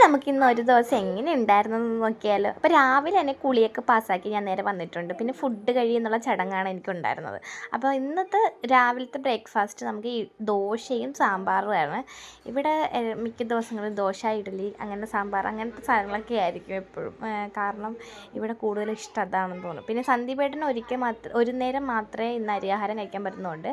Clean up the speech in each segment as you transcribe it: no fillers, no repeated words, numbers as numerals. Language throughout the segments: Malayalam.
നമുക്കിന്ന് ഒരു ദിവസം എങ്ങനെ ഉണ്ടായിരുന്നെന്ന് നോക്കിയാലോ. അപ്പോൾ രാവിലെ തന്നെ കുളിയൊക്കെ പാസ്സാക്കി ഞാൻ നേരെ വന്നിട്ടുണ്ട്. പിന്നെ ഫുഡ് കഴിയുന്നുള്ള ചടങ്ങാണ് എനിക്കുണ്ടായിരുന്നത്. അപ്പോൾ ഇന്നത്തെ രാവിലത്തെ ബ്രേക്ക്ഫാസ്റ്റ് നമുക്ക് ഈ ദോശയും സാമ്പാറുമാണ്. ഇവിടെ മിക്ക ദിവസങ്ങളിൽ ദോശ, ഇഡ്ഡലി, അങ്ങനെ സാമ്പാർ അങ്ങനത്തെ സാധനങ്ങളൊക്കെ ആയിരിക്കും എപ്പോഴും. കാരണം ഇവിടെ കൂടുതൽ ഇഷ്ടം അതാണെന്ന് തോന്നുന്നു. പിന്നെ സന്ദീപേട്ടന് ഒരു നേരം മാത്രമേ ഇന്ന് അരിയാഹാരം കഴിക്കാൻ പറ്റുന്നതുകൊണ്ട്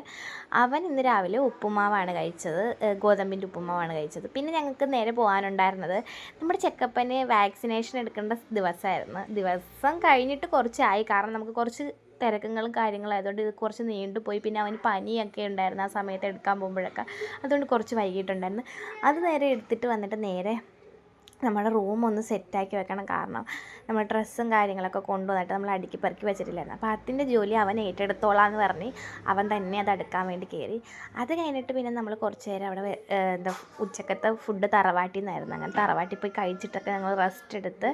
അവൻ ഇന്ന് രാവിലെ ഉപ്പുമാവാണ് കഴിച്ചത്, ഗോതമ്പിൻ്റെ ഉപ്പുമാവാണ് കഴിച്ചത്. പിന്നെ ഞങ്ങൾക്ക് നേരെ പോകാനുണ്ടായിരുന്നത് നമ്മുടെ ചെക്കപ്പന് വാക്സിനേഷൻ എടുക്കേണ്ട ദിവസം കഴിഞ്ഞിട്ട് കുറച്ചായി. കാരണം നമുക്ക് കുറച്ച് തിരക്കുകളും കാര്യങ്ങളായതുകൊണ്ട് ഇത് കുറച്ച് നീണ്ടുപോയി. പിന്നെ അവന് പനിയൊക്കെ ഉണ്ടായിരുന്നു ആ സമയത്ത് എടുക്കാൻ പോകുമ്പോഴൊക്കെ, അതുകൊണ്ട് കുറച്ച് വൈകിട്ടുണ്ടായിരുന്നു. അത് നേരെ എടുത്തിട്ട് വന്നിട്ട് നേരെ നമ്മുടെ റൂമൊന്ന് സെറ്റാക്കി വെക്കണം. കാരണം നമ്മൾ ഡ്രസ്സും കാര്യങ്ങളൊക്കെ കൊണ്ടുവന്നിട്ട് നമ്മൾ അടുക്കി പെറുക്കി വെച്ചിട്ടില്ലായിരുന്നു. അപ്പോൾ അതിൻ്റെ ജോലി അവൻ ഏറ്റെടുത്തോളാന്ന് പറഞ്ഞ് അവൻ തന്നെ അത് എടുക്കാൻ വേണ്ടി കയറി. അത് കഴിഞ്ഞിട്ട് പിന്നെ നമ്മൾ കുറച്ച് നേരം അവിടെ ഉച്ചക്കത്തെ ഫുഡ് തറവാട്ടിൽ നിന്നായിരുന്നു. അങ്ങനെ തറവാട്ടിൽ പോയി കഴിച്ചിട്ടൊക്കെ ഞങ്ങൾ റെസ്റ്റ് എടുത്ത്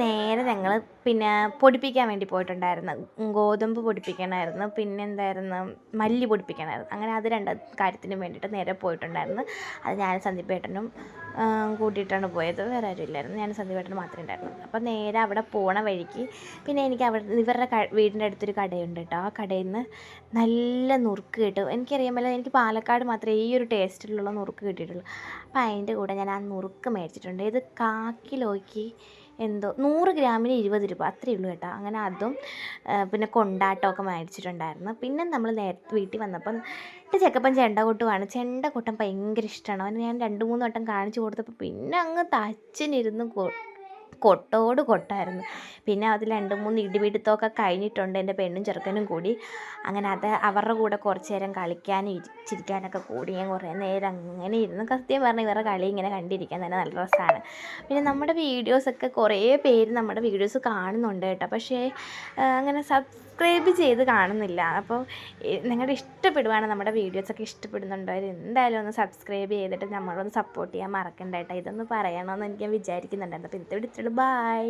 നേരെ ഞങ്ങൾ പിന്നെ പൊടിപ്പിക്കാൻ വേണ്ടി പോയിട്ടുണ്ടായിരുന്നു. ഗോതമ്പ് പൊടിപ്പിക്കണമായിരുന്നു, പിന്നെ എന്തായിരുന്നു, മല്ലി പൊടിപ്പിക്കണമായിരുന്നു. അങ്ങനെ അത് രണ്ട് കാര്യത്തിനും വേണ്ടിയിട്ട് നേരെ പോയിട്ടുണ്ടായിരുന്നു. അത് ഞാൻ സന്ദീപേട്ടനും കൂട്ടിയിട്ടാണ് പോയത്. വേറെ ആരും ഇല്ലായിരുന്നു, ഞാൻ സന്ദീപേട്ടന് മാത്രമേ ഉണ്ടായിരുന്നു. അപ്പോൾ നേരെ അവിടെ പോണ വഴിക്ക് പിന്നെ എനിക്ക് ഇവരുടെ വീടിൻ്റെ അടുത്തൊരു കടയുണ്ട് കേട്ടോ. ആ കടയിൽ നിന്ന് നല്ല നുറുക്ക് കിട്ടും. എനിക്കറിയാമല്ലോ, എനിക്ക് പാലക്കാട് മാത്രമേ ഈ ഒരു ടേസ്റ്റിലുള്ള നുറുക്ക് കിട്ടിയിട്ടുള്ളൂ. അപ്പോൾ അതിൻ്റെ കൂടെ ഞാൻ ആ നുറുക്ക് മേടിച്ചിട്ടുണ്ട്. ഇത് 1/4 കിലോയ്ക്ക് എന്തോ 100 ഗ്രാമിന് 20 രൂപ അത്രയേ ഉള്ളൂ കേട്ടോ. അങ്ങനെ അതും പിന്നെ കൊണ്ടാട്ടമൊക്കെ മേടിച്ചിട്ടുണ്ടായിരുന്നു. പിന്നെ നമ്മൾ നേരത്തെ വീട്ടിൽ വന്നപ്പം എൻ്റെ ചെക്കപ്പൻ ചെണ്ടക്കൊട്ടൻ ഭയങ്കര ഇഷ്ടമാണ് അവന്. ഞാൻ 2-3 വട്ടം കാണിച്ചു കൊടുത്തപ്പോൾ പിന്നെ അങ്ങ് തച്ചിനിരുന്ന് കൊട്ടോട് കൊട്ടായിരുന്നു. പിന്നെ അതിൽ 2-3 ഇടിപിടുത്തമൊക്കെ കഴിഞ്ഞിട്ടുണ്ട് എൻ്റെ പെണ്ണും ചെറുക്കനും കൂടി. അങ്ങനെ അത് അവരുടെ കൂടെ കുറച്ച് നേരം കളിക്കാനും ചിരിക്കാനൊക്കെ കൂടി ഞാൻ കുറേ നേരം അങ്ങനെ ഇരുന്ന്. സത്യം പറഞ്ഞാൽ ഇവരുടെ കളി ഇങ്ങനെ കണ്ടിരിക്കാൻ തന്നെ നല്ല രസമാണ്. പിന്നെ നമ്മുടെ വീഡിയോസൊക്കെ കുറേ പേര് നമ്മുടെ വീഡിയോസ് കാണുന്നുണ്ട് കേട്ടോ, പക്ഷേ അങ്ങനെ സബ്സ്ക്രൈബ് ചെയ്ത് കാണുന്നില്ല. അപ്പോൾ നിങ്ങളുടെ ഇഷ്ടപ്പെടുവാണ്, നമ്മുടെ വീഡിയോസൊക്കെ ഇഷ്ടപ്പെടുന്നുണ്ടോ, എന്തായാലും ഒന്ന് സബ്സ്ക്രൈബ് ചെയ്തിട്ട് നമ്മളൊന്ന് സപ്പോർട്ട് ചെയ്യാൻ മറക്കണ്ട കേട്ടോ. ഇതൊന്ന് പറയണമെന്ന് എനിക്ക് വിചാരിക്കുന്നുണ്ടായിരുന്നു. അപ്പോൾ ഇന്നത്തെ വീഡിയോ ബൈ.